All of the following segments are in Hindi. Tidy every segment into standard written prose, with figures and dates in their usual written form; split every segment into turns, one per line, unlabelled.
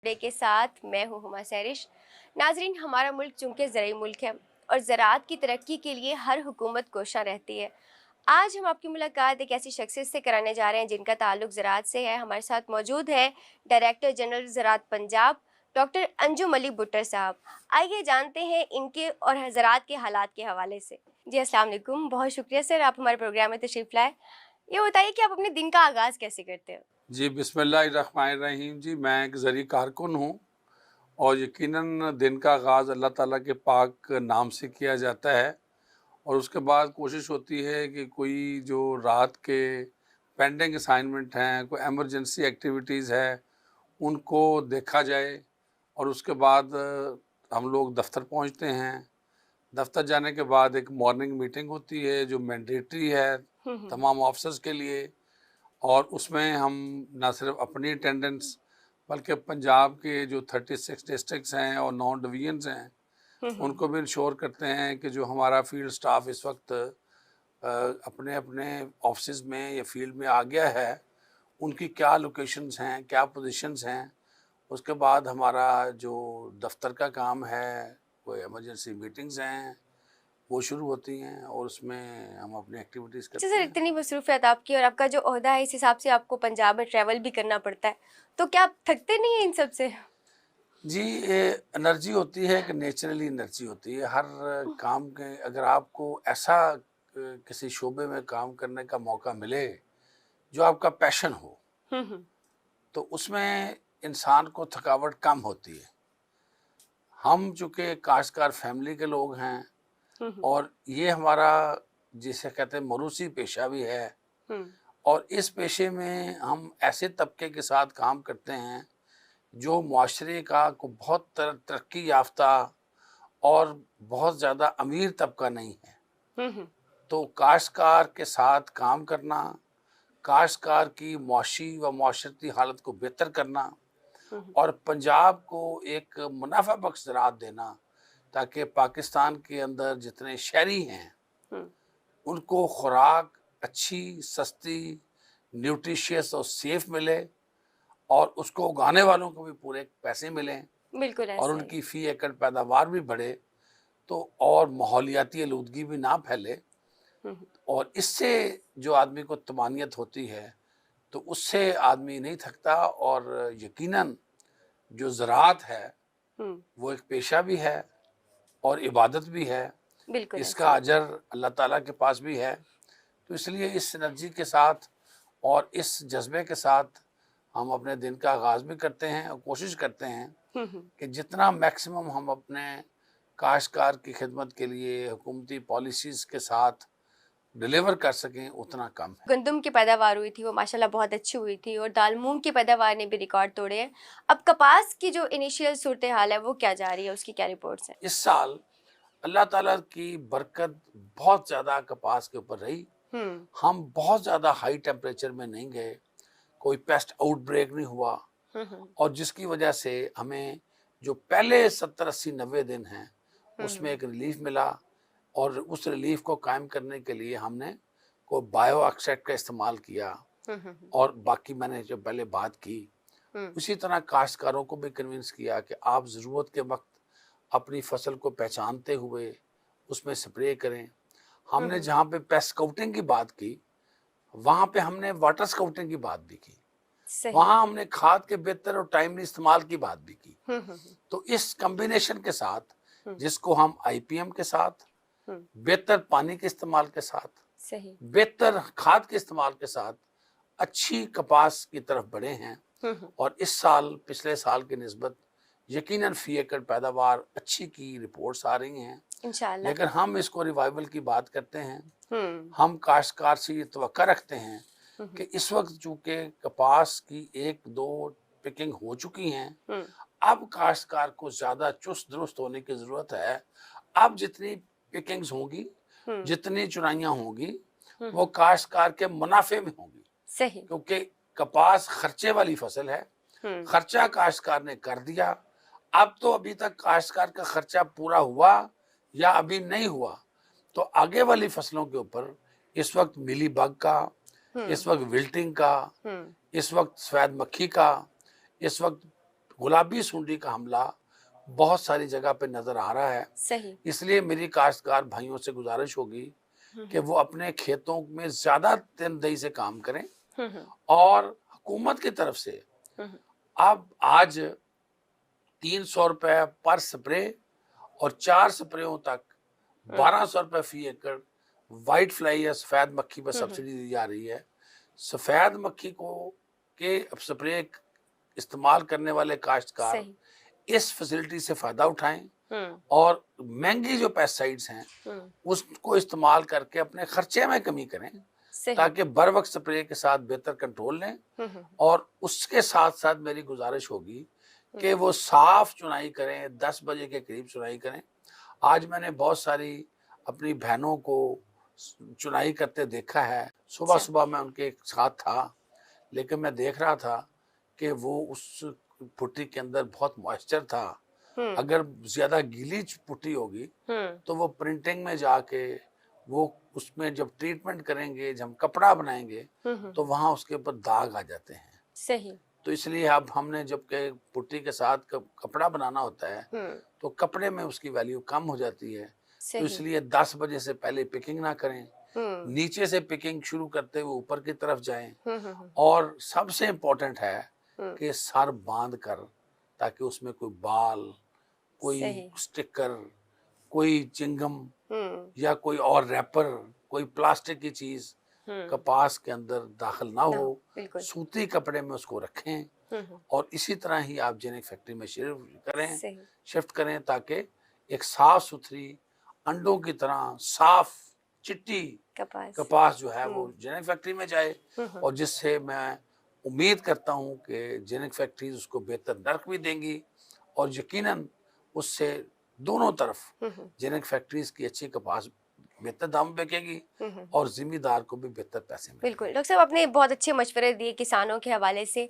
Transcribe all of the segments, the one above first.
डे के साथ मैं हूं हुमा सैरिश। नाजरीन, हमारा मुल्क चूंकि ज़रूरी मुल्क है और ज़राअत की तरक्की के लिए हर हुकूमत कोशा रहती है। आज हम आपकी मुलाकात एक ऐसी शख्सियत से कराने जा रहे हैं जिनका ताल्लुक ज़राअत से है। हमारे साथ मौजूद है डायरेक्टर जनरल ज़राअत पंजाब डॉक्टर अंजुम अली भुट्टर साहब। आइए जानते हैं इनके और ज़राअत के हालात के हवाले से। जी अस्सलाम वालेकुम, बहुत शुक्रिया सर, आप हमारे प्रोग्राम में तशरीफ़ लाए। ये बताइए कि आप अपने दिन का आगाज़ कैसे करते हैं?
जी बिस्मिल्लाहिर्रहमानिर्रहीम। जी मैं एक ज़री कारकुन हूँ और यकीनन दिन का आगाज़ अल्लाह ताला के पाक नाम से किया जाता है और उसके बाद कोशिश होती है कि कोई जो रात के पेंडिंग असाइनमेंट हैं, कोई एमरजेंसी एक्टिविटीज़ है, उनको देखा जाए और उसके बाद हम लोग दफ्तर पहुँचते हैं। दफ्तर जाने के बाद एक मॉर्निंग मीटिंग होती है जो मैंडेटरी है तमाम ऑफिसर्स के लिए, और उसमें हम ना सिर्फ अपनी अटेंडेंस बल्कि पंजाब के जो 36 डिस्ट्रिक्ट्स हैं और 9 डिवीजन्स हैं उनको भी इंश्योर करते हैं कि जो हमारा फील्ड स्टाफ इस वक्त अपने अपने ऑफिस में या फील्ड में आ गया है उनकी क्या लोकेशंस हैं, क्या पोजीशंस हैं। उसके बाद हमारा जो दफ्तर का काम है, कोई इमरजेंसी मीटिंग्स हैं वो शुरू होती हैं और उसमें हम अपनी एक्टिविटीज़
अच्छा
करते
सर,
हैं।
इतनी मसरूफियत आपकी और आपका जो ओहदा है, इस हिसाब से आपको पंजाब में ट्रैवल भी करना पड़ता है, तो क्या आप थकते नहीं हैं इन सब से?
जी, ये एनर्जी होती है कि नेचुरली एनर्जी होती है हर काम के। अगर आपको ऐसा किसी शोबे में काम करने का मौका मिले जो आपका पैशन हो,
हम्म।
तो उसमें इंसान को थकावट कम होती है। हम चूँकि काश्तकार फैमिली के लोग हैं
हम्म।
और ये हमारा जिसे कहते हैं मरूसी पेशा भी है,
हम्म।
और इस पेशे में हम ऐसे तबके के साथ काम करते हैं जो मुआशरे का को बहुत तरक्की याफ्ता और बहुत ज़्यादा अमीर तबका नहीं है।
हम्म।
तो काश्तकार के साथ काम करना, काश्तकार की मुआशी व माशरती हालत को बेहतर करना
हम्म।
और पंजाब को एक मुनाफा बख्श ज़राअत देना, ताकि पाकिस्तान के अंदर जितने शहरी हैं
हम्म।
उनको खुराक अच्छी, सस्ती, न्यूट्रिशियस और सेफ मिले और उसको उगाने वालों को भी पूरे पैसे मिलें
बिल्कुल
और
ऐसा ही।
उनकी फ़ी एकड़ पैदावार भी बढ़े, तो और माहौलियाती आलूदगी भी ना फैले।
हम्म।
और इससे जो आदमी को तमानियत होती है तो उससे आदमी नहीं थकता। और यकीनन जो ज़राअत है
हम्म।
वो एक पेशा भी है और इबादत भी है,
बिल्कुल
इसका
ऐसा ही।
अजर अल्लाह ताला के पास भी है। तो इसलिए इस एनर्जी के साथ और इस जज्बे के साथ हम अपने दिन का आगाज़ भी करते हैं और कोशिश करते हैं
हम्म।
कि जितना मैक्सिमम हम अपने काश्तकार की खिदमत के लिए हुकूमती पॉलिसीज़ के साथ डिलीवर कर सकें उतना कम है।
गंदम की पैदावार हुई थी, वो माशाल्लाह बहुत अच्छी हुई थी, और दाल मूंग की पैदावार ने भी रिकॉर्ड तोड़े हैं। अब कपास की जो इनिशियल सूरत हाल है वो क्या जा रही है, उसकी क्या रिपोर्ट्स हैं?
इस साल अल्लाह ताला की बरकत बहुत ज़्यादा कपास के ऊपर रही।
हम्म।
हम बहुत ज़्यादा हाई टेम्परेचर में नहीं गए, कोई पेस्ट आउटब्रेक नहीं हुआ,
हम्म।
और जिसकी वजह से हमें जो पहले 70 80 90 दिन हैं उसमें
हम्म।
एक रिलीफ मिला। और उस रिलीफ को कायम करने के लिए हमने कोई बायो एक्सट्रैक्ट का इस्तेमाल किया।
हम्म।
और बाकी मैंने जो पहले बात की
हम्म।
उसी तरह काश्तकारों को भी कन्विंस किया कि आप ज़रूरत के वक्त अपनी फसल को पहचानते हुए उसमें स्प्रे करें। हमने
हम्म।
जहाँ पे पेस्ट स्काउटिंग की बात की वहाँ पे हमने वाटर स्काउटिंग की बात भी की,
सही।
वहाँ हमने खाद के बेहतर और टाइमली इस्तेमाल की बात भी की।
हम्म।
तो इस कम्बिनेशन के साथ,
हम्म।
जिसको हम आईपीएम के साथ,
हम्म।
बेहतर पानी के इस्तेमाल के साथ,
सही।
बेहतर खाद के इस्तेमाल के साथ अच्छी कपास की तरफ बढ़े हैं।
हम्म।
और इस साल पिछले साल की निस्बत यकीनन फी एकड़ पैदावार अच्छी की रिपोर्ट्स आ रही हैं।
इंशाल्लाह।
लेकिन हम इसको रिवाइवल की बात करते हैं।
हम्म।
हम काश्तकार से ये तवक्का रखते हैं
हम्म।
कि इस वक्त चूँकि कपास की 1-2 पिकिंग हो चुकी हैं,
हम्म।
अब काश्तकार को ज़्यादा चुस्त दुरुस्त होने की ज़रूरत है। अब जितनी पिकिंग्स होंगी,
हम्म।
जितनी चुनाइयाँ होंगी, वो
हम्म।
काश्तकार के मुनाफे में होंगी,
सही।
क्योंकि कपास खर्चे वाली फसल है।
हम्म।
खर्चा काश्तकार ने कर दिया। अब तो अभी तक काश्तकार का खर्चा पूरा हुआ या अभी नहीं हुआ, तो आगे वाली फसलों के ऊपर इस वक्त मिली बग का,
हम्म।
इस वक्त विल्टिंग का,
हम्म।
इस वक्त सफेद मक्खी का, इस वक्त गुलाबी सुंडी का हमला बहुत सारी जगह पे नजर आ रहा है।
सही।
इसलिए मेरी काश्तकार भाइयों से गुजारिश होगी
हुँ,
कि
हुँ।
वो अपने खेतों में ज्यादा तनदेही से काम करें
हुँ, हुँ।
और हुकूमत की तरफ से
हुँ, हुँ।
अब आज 300 रुपए पर स्प्रे और 4 स्प्रेयों तक
हुँ।
1200 रुपए फी एकड़ व्हाइट फ्लाई या सफेद मक्खी पर
हुँ, हुँ।
सब्सिडी दी जा रही है। सफेद मक्खी को के स्प्रे इस्तेमाल करने वाले काश्तकार
सही।
इस फैसिलिटी से फायदा उठाएं
हुँ,
और महंगी जो पेस्टिसाइड्स हैं
हुँ।
उसको इस्तेमाल करके अपने खर्चे में कमी करें
सही।
ताकि बर वक्त स्प्रे के साथ बेहतर कंट्रोल लें।
हुँ, हुँ।
और उसके साथ साथ मेरी गुजारिश होगी
हुँ,
कि वो साफ चुनाई करें, 10 बजे के करीब चुनाई करें। आज मैंने बहुत सारी अपनी बहनों को चुनाई करते देखा है। सुबह
अच्छा।
सुबह मैं उनके साथ था, लेकिन मैं देख रहा था कि वो उस पुट्टी के अंदर बहुत मॉइस्चर था।
हुँ,
अगर ज्यादा गीली पुट्टी होगी
हुँ।
तो वो प्रिंटिंग में जाके वो उसमें जब ट्रीटमेंट करेंगे, जब हम कपड़ा बनाएंगे
हुँ, हुँ।
तो वहां उसके ऊपर दाग आ जाते हैं।
सही।
तो इसलिए अब हमने जब के पुट्टी के साथ कपड़ा बनाना होता है
हुँ,
तो कपड़े में उसकी वैल्यू कम हो जाती है। तो
सही।
इसलिए 10 बजे से पहले पिकिंग ना करें,
हुँ,
नीचे से पिकिंग शुरू करते हुए ऊपर की तरफ जाएं।
हुँ, हुँ, हुँ।
और सबसे इम्पोर्टेंट है
हुँ,
कि सर बांध कर, ताकि उसमें कोई बाल, कोई
सही।
स्टिकर, कोई चिंगम
हुँ,
या कोई और रैपर, कोई प्लास्टिक की चीज
हुँ।
कपास के अंदर दाखिल ना
ना
हो।
हो, बिल्कुल।
सूती कपड़े में उसको रखें
हुँ, हुँ।
और इसी तरह ही आप जेनिक फैक्ट्री में
सही।
शिफ्ट करें ताकि एक साफ सुथरी अंडों की तरह साफ चिट्टी
कपास।
कपास जो है वो
हुँ,
जेनिक फैक्ट्री में जाए।
हुँ, हुँ।
और जिससे मैं उम्मीद करता हूं कि जेनिक फैक्ट्रीज उसको बेहतर नर्क भी देंगी और यकीनन उससे दोनों तरफ
हुँ, हुँ।
जेनिक फैक्ट्रीज की अच्छी कपास बेहतर दाम में बिकेगी
हुँ, हुँ।
और जिम्मेदार को भी बेहतर पैसे
बिल्कुल,
मिलेंगे।
डॉक्टर साहब आपने बहुत अच्छे मशवरे दिए किसानों के हवाले से।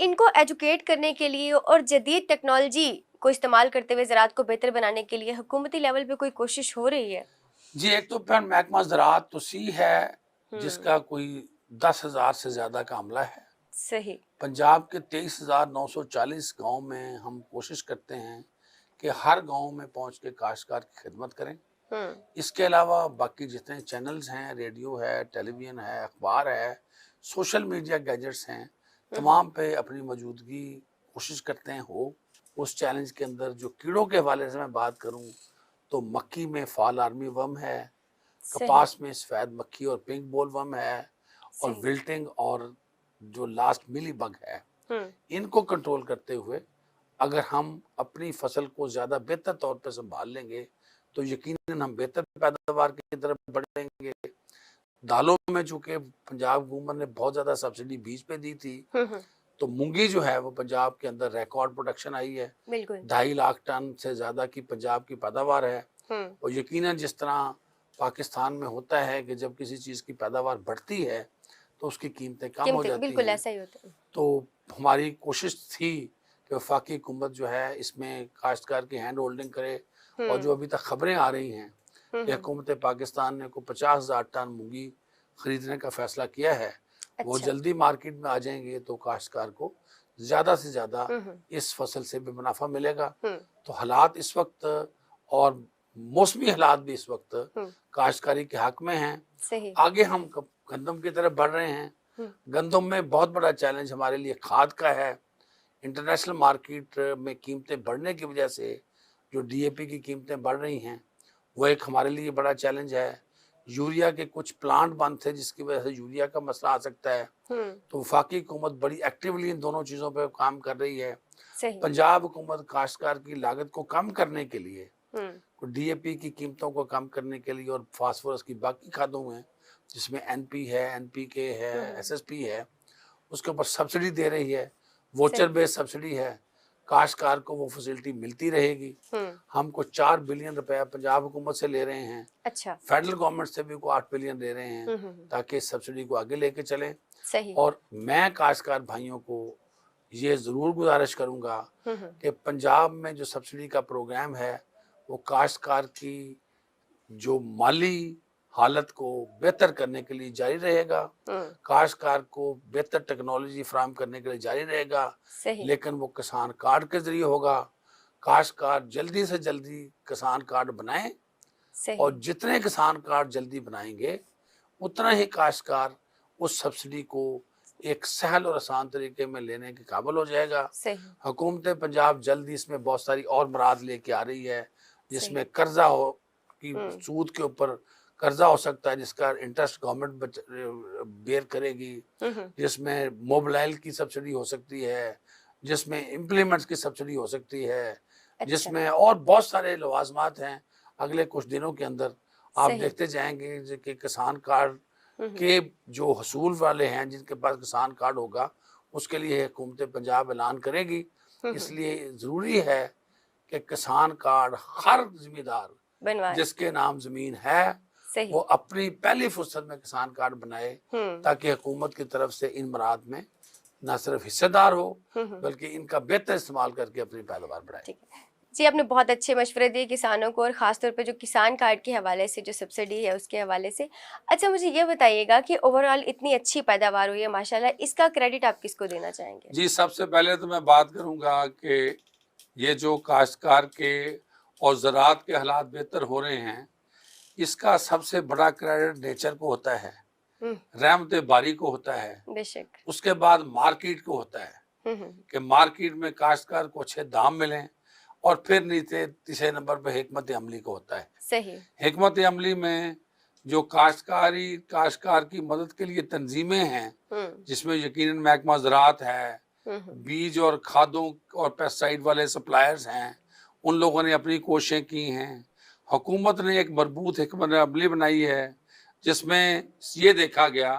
इनको एजुकेट करने के लिए और जदीद टेक्नोलॉजी को इस्तेमाल करते हुए ज़राअत को बेहतर बनाने के लिए हुकूमती लेवल पे कोई कोशिश हो रही है?
जी, एक तो फिर महकमा ज़राअत तो सी है,
हुँ,
जिसका कोई 10,000 से ज़्यादा का अमला है।
सही।
पंजाब के 23,940 गाँव में हम कोशिश करते हैं कि हर गाँव में पहुँच के काश्तकार की खिदमत करें।
हुँ,
इसके अलावा बाकी जितने चैनल्स हैं, रेडियो है, टेलीविज़न है, अखबार है, सोशल मीडिया गैजेट्स हैं,
हुँ, हुँ।
तमाम पे अपनी मौजूदगी कोशिश करते हैं हो। उस चैलेंज के अंदर जो कीड़ों के हवाले से मैं बात करूँ, तो मक्की में फॉल आर्मी वर्म है,
सही,
कपास में सफेद मक्खी और पिंक बोलवर्म है और
सही।
विल्टिंग और जो लास्ट मिली बग है।
हुँ,
इनको कंट्रोल करते हुए अगर हम अपनी फसल को ज़्यादा बेहतर तौर पर संभाल लेंगे तो यकीनन हम बेहतर पैदावार की तरफ बढ़ेंगे। दालों में चूंकि पंजाब हुकूमत ने बहुत ज़्यादा सब्सिडी बीज पे दी थी,
हुँ, हुँ।
तो मूंगी जो है वो पंजाब के अंदर रिकॉर्ड प्रोडक्शन आई है।
बिल्कुल।
2.5 लाख टन से ज़्यादा की पंजाब की पैदावार है।
हुँ,
और यकीनन जिस तरह पाकिस्तान में होता है कि जब किसी चीज़ की पैदावार बढ़ती है तो उसकी कीमतें कम हो
कीमतें
जाती
बिल्कुल
हैं।
ऐसा ही होता है।
तो हमारी कोशिश थी कि वफाकी हुकूमत जो है इसमें काश्तकार की हैंड होल्डिंग करे। और जो
हुँ,
अभी तक खबरें आ रही हैं
हुँ,
कि
हुँ।
हुकूमत पाकिस्तान ने को 50,000 टन मूंगी खरीदने का फैसला किया है, वो
अच्छा।
जल्दी मार्केट में आ जाएंगे तो काश्तकार को ज़्यादा से ज़्यादा
हुँ, हुँ।
इस फसल से भी मुनाफा मिलेगा।
हुँ,
तो हालात इस वक्त और मौसमी हालात भी इस वक्त
हुँ।
काश्तकारी के हक में हैं।
सही।
आगे हम गंदम की तरफ बढ़ रहे हैं।
हुँ,
गंदम में बहुत बड़ा चैलेंज हमारे लिए खाद का है। इंटरनेशनल मार्केट में कीमतें बढ़ने की वजह से जो डीएपी की कीमतें बढ़ रही हैं, वो एक हमारे लिए बड़ा चैलेंज है। यूरिया के कुछ प्लांट बंद थे जिसकी वजह से यूरिया का मसला आ सकता है।
हुँ।
तो वफाकी हुकूमत बड़ी एक्टिवली इन दोनों चीज़ों पर काम कर रही है।
सही।
पंजाब हुकूमत काश्तकार की लागत को कम करने के लिए,
हुँ,
डीएपी की कीमतों को कम करने के लिए और फास्फोरस की बाकी खादों में जिसमें एनपी है, एनपीके है,
हुँ, हुँ।
एसएसपी है, उसके ऊपर सब्सिडी दे रही है। वोचर
सही।
बेस्ड सब्सिडी है। काश्तकार को वो फैसिलिटी मिलती रहेगी।
हुँ,
हमको 4 बिलियन रुपया पंजाब हुकूमत से ले रहे हैं,
अच्छा।
फेडरल गवर्नमेंट से भी को 8 बिलियन ले रहे हैं
हुँ, हुँ, हुँ।
ताकि इस सब्सिडी को आगे लेके चलें।
सही।
और मैं काश्तकार भाइयों को ये ज़रूर गुजारिश करूँगा
हुँ, हुँ।
कि पंजाब में जो सब्सिडी का प्रोग्राम है वो काश्तकार की जो माली हालत को बेहतर करने के लिए जारी रहेगा, काश्तकार को बेहतर टेक्नोलॉजी फराहम करने के लिए जारी रहेगा,
सही।
लेकिन वो किसान कार्ड के जरिए होगा। काश्तकार जल्दी से जल्दी किसान कार्ड बनाएं,
सही।
और जितने किसान कार्ड जल्दी बनाएंगे उतना ही काश्तकार उस सब्सिडी को एक सहल और आसान तरीके में लेने के काबिल हो जाएगा।
सही।
हुकूमत पंजाब जल्दी इसमें बहुत सारी और मुराद लेके आ रही है, जिसमें कर्जा हो कि सूद के ऊपर कर्जा हो सकता है जिसका इंटरेस्ट गवर्नमेंट बेयर करेगी, जिसमें मोबाइल की सब्सिडी हो सकती है, जिसमें इम्प्लीमेंट्स की सब्सिडी हो सकती है,
अच्छा।
जिसमें और बहुत सारे लवाजमात हैं। अगले कुछ दिनों के अंदर आप
सही।
देखते जाएंगे कि किसान कार्ड के जो हसूल वाले हैं, जिनके पास किसान कार्ड होगा, उसके लिए हुकूमत पंजाब ऐलान करेगी। इसलिए ज़रूरी है कि किसान कार्ड हर जिम्मेदार
बनवाए।
जिसके नाम ज़मीन है
सही।
वो अपनी पहली फुर्सत में किसान कार्ड बनाए, ताकि हुकूमत की तरफ से इन मुराद में न सिर्फ हिस्सेदार हो बल्कि इनका बेहतर इस्तेमाल करके अपनी पैदावार बढ़ाए।
ठीक है जी, आपने बहुत अच्छे मशवरे दिए किसानों को, और ख़ासतौर पे जो किसान कार्ड के हवाले से, जो सब्सिडी है उसके हवाले से। अच्छा, मुझे ये बताइएगा कि ओवरऑल इतनी अच्छी पैदावार हुई है माशाल्लाह, इसका क्रेडिट आप किसको देना चाहेंगे?
जी, सबसे पहले तो मैं बात करूंगा कि ये जो काश्तकार के और ज़राअत के हालात बेहतर हो रहे हैं, इसका सबसे बड़ा क्रेडिट नेचर को होता है, रहमत बारी को होता है,
बेशक।
उसके बाद मार्केट को होता है कि मार्केट में काश्तकार को अच्छे दाम मिलें, और फिर नीचे तीसरे नंबर पर हिकमत अमली को होता है।
सही।
हिकमत अमली में जो काश्तकार की मदद के लिए तंजीमें हैं, जिसमें यकीनन महकमा ज़राअत है, बीज और खादों और पेस्टिसाइड वाले सप्लायर्स हैं, उन लोगों ने अपनी कोशिशें की हैं। हुकूमत ने एक मजबूत हिकमत अमली बनाई है, जिसमें ये देखा गया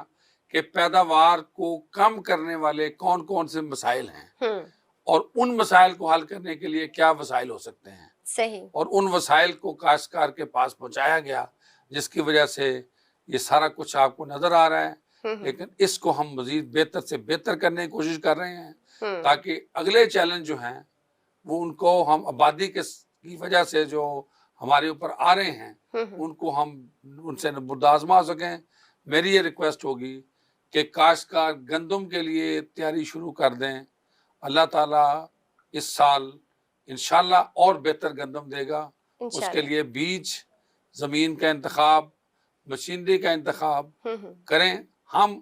कि पैदावार को कम करने वाले कौन कौन से मसाइल हैं, और उन मसाइल को हल करने के लिए क्या वसाइल हो सकते हैं।
सही।
और उन वसाइल को काश्तकार के पास पहुंचाया गया, जिसकी वजह से ये सारा कुछ आपको नजर आ रहा है। लेकिन इसको हम मजीद बेहतर से बेहतर करने की कोशिश कर रहे हैं, ताकि अगले चैलेंज जो हैं वो उनको हम आबादी की वजह से जो हमारे ऊपर आ रहे हैं उनको हम उनसे बर्दाश्त सकें। मेरी ये रिक्वेस्ट होगी कि काश्तकार गंदम के लिए तैयारी शुरू कर दें। अल्लाह ताला इस साल इंशाल्लाह और बेहतर गंदम देगा। उसके लिए बीज, ज़मीन का इंतखाब, मशीनरी का इंतखाब करें। हम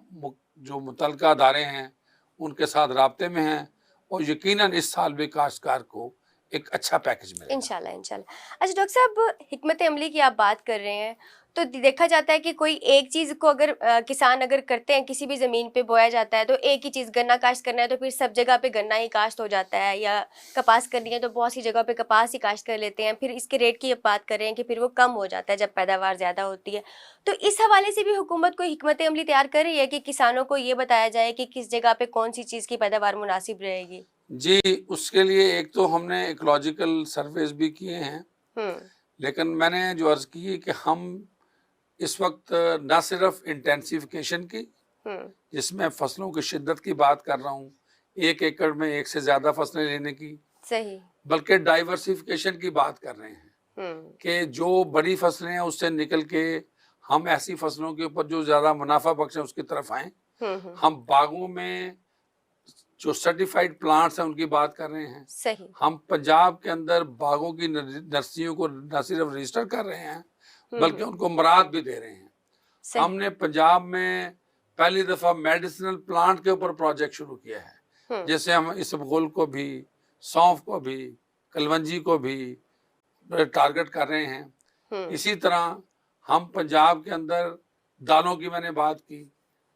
जो मुतलका अदारे हैं उनके साथ राब्ते में हैं, और यकीनन इस साल भी काश्तकार को एक अच्छा पैकेज मिलेगा
इंशाल्लाह इंशाल्लाह। अच्छा डॉक्टर साहब, हिकमत अमली की आप बात कर रहे हैं, तो देखा जाता है कि कोई एक चीज़ को अगर किसान अगर करते हैं, किसी भी ज़मीन पे बोया जाता है तो एक ही चीज़, गन्ना काश्त करना है तो फिर सब जगह पे गन्ना ही काश्त हो जाता है, या कपास करनी है तो बहुत सी जगह पे कपास ही काश्त कर लेते हैं। फिर इसके रेट की बात कर रहे हैं कि फिर वो कम हो जाता है जब पैदावार ज़्यादा होती है। तो इस हवाले से भी हुकूमत कोई हिकमत अमली तैयार कर रही है कि किसानों को ये बताया जाए कि किस जगह पे कौन सी चीज़ की पैदावार मुनासिब रहेगी?
जी, उसके लिए एक तो हमने इकोलॉजिकल सर्वेस भी किए हैं, लेकिन मैंने जो अर्ज की कि हम इस वक्त न सिर्फ इंटेंसिफिकेशन की, जिसमें फसलों की शिद्दत की बात कर रहा हूँ, 1 एकड़ में 1 से ज्यादा फसलें लेने की,
सही,
बल्कि डाइवर्सिफिकेशन की बात कर रहे हैं कि जो बड़ी फसलें हैं उससे निकल के हम ऐसी फसलों के ऊपर जो ज्यादा मुनाफा बख्श है उसकी तरफ आए। हम बागों में जो सर्टिफाइड प्लांट्स हैं उनकी बात कर रहे हैं।
सही।
हम पंजाब के अंदर बागों की नर्सरियों को न सिर्फ रजिस्टर कर रहे हैं बल्कि उनको मराद भी दे रहे हैं। हमने पंजाब में पहली दफा मेडिसिनल प्लांट के ऊपर प्रोजेक्ट शुरू किया है, जैसे हम इसबगोल को भी, सौंफ को भी, कलवंजी को भी टारगेट कर रहे हैं। इसी तरह हम पंजाब के अंदर दालों की मैंने बात की,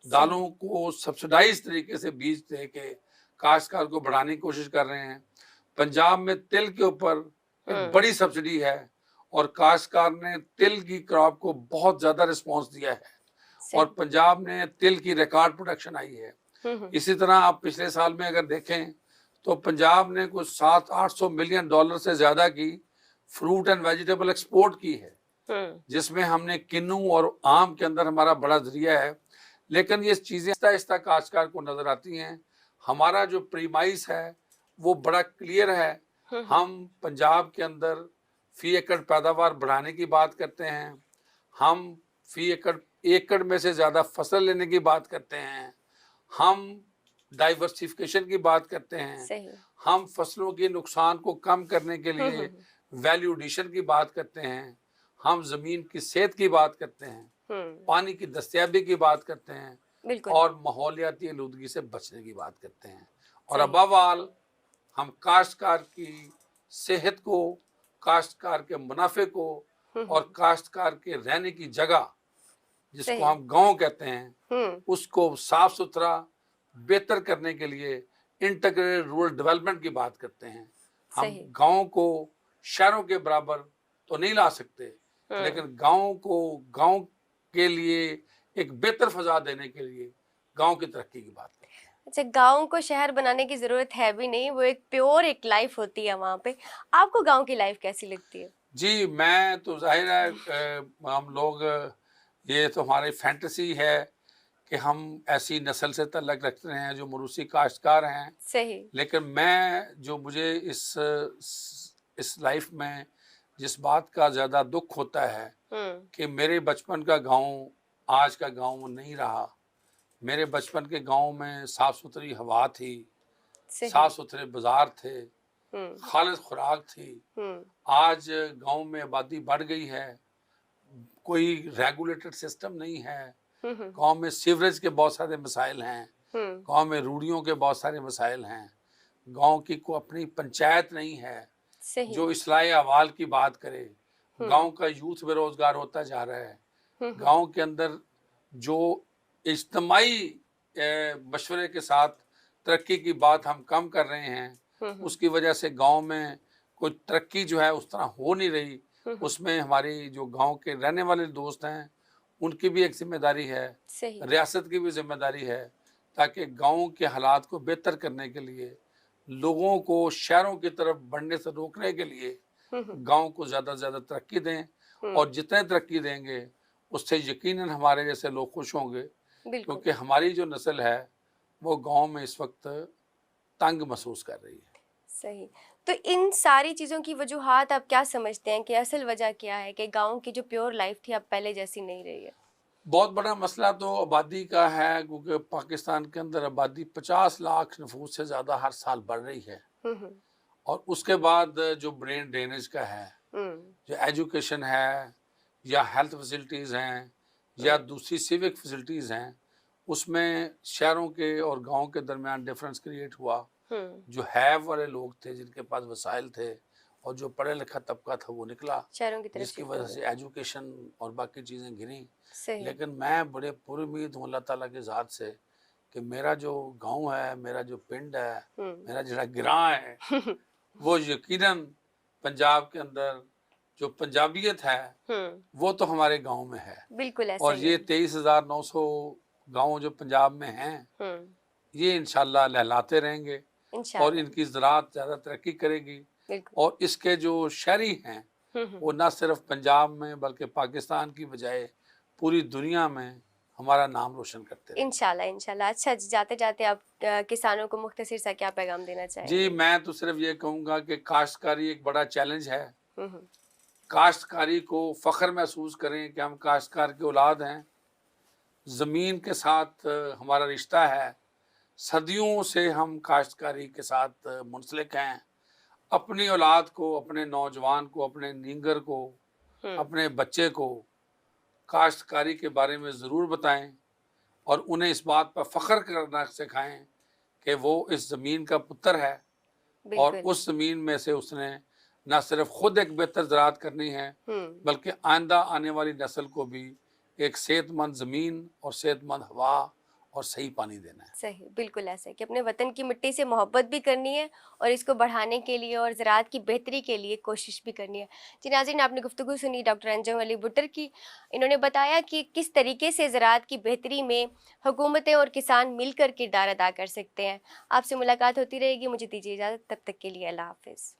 दालों को सब्सिडाइज तरीके से बीज दे के काश्तकार को बढ़ाने की कोशिश कर रहे हैं। पंजाब में तिल के ऊपर एक बड़ी सब्सिडी है और काश्तकार ने तिल की क्रॉप को बहुत ज्यादा रिस्पांस दिया है, और पंजाब ने तिल की रिकॉर्ड प्रोडक्शन आई है। इसी तरह आप पिछले साल में अगर देखें तो पंजाब ने कुछ 700-800 मिलियन डॉलर से ज्यादा की फ्रूट एंड वेजिटेबल एक्सपोर्ट की है, जिसमें हमने किन्नू और आम के अंदर हमारा बड़ा जरिया है। लेकिन ये चीजें आहिस्ता काश्तकार को नजर आती हैं। हमारा जो प्रीमाइस है वो बड़ा क्लियर है। हम पंजाब के अंदर फी एकड़ पैदावार बढ़ाने की बात करते हैं, हम फी एकड़ में से ज़्यादा फसल लेने की बात करते हैं, हम डाइवर्सिफिकेशन की बात करते हैं,
सही।
हम फसलों के नुकसान को कम करने के लिए वैल्यू एडिशन की बात करते हैं, हम ज़मीन की सेहत की बात करते हैं, पानी की दस्तयाबी की बात करते हैं,
बिल्कुल।
और माहौलियाती आलूदगी से बचने की बात करते हैं। और अबव ऑल हम काश्तकार की सेहत को, काश्तकार के मुनाफे को और काश्तकार के रहने की जगह जिसको हम गांव कहते हैं उसको साफ सुथरा बेहतर करने के लिए इंटीग्रेटेड रूरल डेवलपमेंट की बात करते हैं। हम गांव को शहरों के बराबर तो नहीं ला सकते, लेकिन गांव के लिए एक बेहतर फजा देने के लिए गांव की तरक्की की बात करते हैं।
अच्छा, गांव को शहर बनाने की जरूरत है भी नहीं, वो एक प्योर एक लाइफ होती है वहाँ पे। आपको गांव की लाइफ कैसी लगती है?
जी, मैं तो जाहिर है हम लोग, ये तो हमारी फैंटेसी है कि हम ऐसी नस्ल से तल्लक रखते हैं जो मरूसी काश्तकार हैं।
सही।
लेकिन मैं जो मुझे इस लाइफ में जिस बात का ज़्यादा दुख होता है कि मेरे बचपन का गांव आज का गांव नहीं रहा। मेरे बचपन के गांव में साफ़ सुथरी हवा थी, साफ़ सुथरे बाज़ार थे, खालिद खुराक थी। आज गांव में आबादी बढ़ गई है, कोई रेगुलेटेड सिस्टम नहीं है, गांव में सीवरेज के बहुत सारे मसाइल हैं, गांव में रूढ़ियों के बहुत सारे मसाइल हैं, गांव की कोई अपनी पंचायत नहीं है जो इस्लाह अहवाल की बात करे। गांव का यूथ बेरोजगार होता जा रहा है। गांव के अंदर जो इज्तिमाई मशवरे के साथ तरक्की की बात हम कम कर रहे हैं, उसकी वजह से गांव में कोई तरक्की जो है उस तरह हो नहीं रही। उसमें हमारी जो गांव के रहने वाले दोस्त हैं उनकी भी एक जिम्मेदारी है, रियासत की भी जिम्मेदारी है, ताकि गांव के हालात को बेहतर करने के लिए, लोगों को शहरों की तरफ बढ़ने से रोकने के लिए गांव को ज़्यादा से ज़्यादा तरक्की दें। और जितने तरक्की देंगे उससे यकीनन हमारे जैसे लोग खुश होंगे, क्योंकि हमारी जो नस्ल है वो गांव में इस वक्त तंग महसूस कर रही है।
सही। तो इन सारी चीज़ों की वजूहात आप क्या समझते हैं कि असल वजह क्या है कि गांव की जो प्योर लाइफ थी अब पहले जैसी नहीं रही है?
बहुत बड़ा मसला तो आबादी का है, क्योंकि पाकिस्तान के अंदर आबादी 50 लाख नफूस से ज़्यादा हर साल बढ़ रही है। और उसके बाद जो ब्रेन ड्रेनेज का है, जो एजुकेशन है या हेल्थ फैसिलिटीज़ हैं या दूसरी सिविक फैसिलिटीज़ हैं, उसमें शहरों के और गांव के दरमियान डिफरेंस क्रिएट हुआ। जो हैव वाले लोग थे, जिनके पास वसाइल थे और जो पढ़े लिखा तबका था वो निकला
शहरों की तरफ,
जिसकी वजह से एजुकेशन और बाकी चीज़ें गिरी। लेकिन मैं बड़े पुरुमीद हूँ अल्लाह ताला की ज़ात से कि मेरा जो गांव है, मेरा जो पिंड है, मेरा जो गिरां है वो यकीनन पंजाब के अंदर जो पंजाबियत है वो तो हमारे गांव में है।
बिल्कुल ऐसा।
और ये 23,900 गांव जो पंजाब में हैं, ये इंशाल्लाह लहलाते रहेंगे और इनकी ज़राअत ज़्यादा तरक्की करेगी। और इसके जो शहरी हैं वो न सिर्फ पंजाब में बल्कि पाकिस्तान की बजाय पूरी दुनिया में हमारा नाम रोशन करते हैं
इंशाल्लाह। इंशाल्लाह। अच्छा, जाते जाते आप किसानों को मुख्तसर सा क्या पैगाम देना चाहेंगे?
जी, मैं तो सिर्फ ये कहूँगा कि काश्तकारी एक बड़ा चैलेंज है। काश्तकारी को फ़ख्र महसूस करें कि हम काश्तकार की औलाद हैं। ज़मीन के साथ हमारा रिश्ता है, सदियों से हम काश्तकारी के साथ मुंसलिक हैं। अपनी औलाद को, अपने नौजवान को, अपने नींगर को, अपने बच्चे को काश्तकारी के बारे में ज़रूर बताएं और उन्हें इस बात पर फ़ख्र करना सिखाएं कि वो इस ज़मीन का पुत्र है और उस ज़मीन में से उसने न सिर्फ खुद एक बेहतर ज़राअत करनी है बल्कि आइंदा आने वाली नस्ल को भी एक सेहतमंद ज़मीन और सेहतमंद हवा और सही पानी देना है।
सही, बिल्कुल ऐसा है कि अपने वतन की मिट्टी से मोहब्बत भी करनी है और इसको बढ़ाने के लिए और ज़राअत की बेहतरी के लिए कोशिश भी करनी है। जी नाज़रीन, आपने गुफ्तगू सुनी डॉक्टर अंजुम अली भुट्टर की। इन्होंने बताया कि किस तरीके से ज़राअत की बेहतरी में हुकूमतें और किसान मिलकर किरदार अदा कर सकते हैं। आपसे मुलाकात होती रहेगी, मुझे दीजिए इजाज़त, तब तक के लिए अल्लाह हाफ़िज़।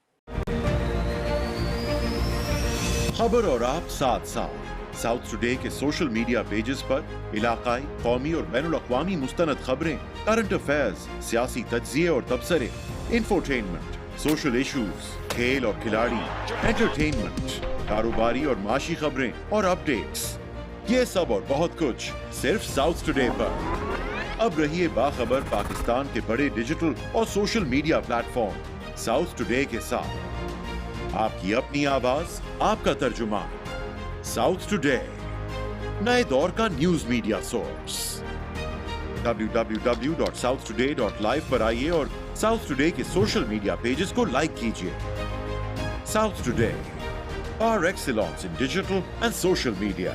खबर और आप साथ साथ साउथ टुडे के सोशल मीडिया पेजेस पर इलाकाई, कौमी और बैनुल-अक़वामी मुस्तनद खबरें, करंट अफेयर्स, सियासी तज्ज़िये और तबसरे, इंफोटेनमेंट, सोशल इशूज, खेल और खिलाड़ी, एंटरटेनमेंट, कारोबारी और माशी खबरें और अपडेट्स, ये सब और बहुत कुछ सिर्फ साउथ टुडे पर। अब रहिए बाखबर पाकिस्तान के बड़े डिजिटल और social media platform south today के साथ। आपकी अपनी आवाज, आपका तर्जुमान, साउथ टुडे, नए दौर का न्यूज मीडिया सोर्स। www.southtoday.live पर आइए और साउथ टुडे के सोशल मीडिया पेजेस को लाइक कीजिए। South today, par excellence in digital and social media।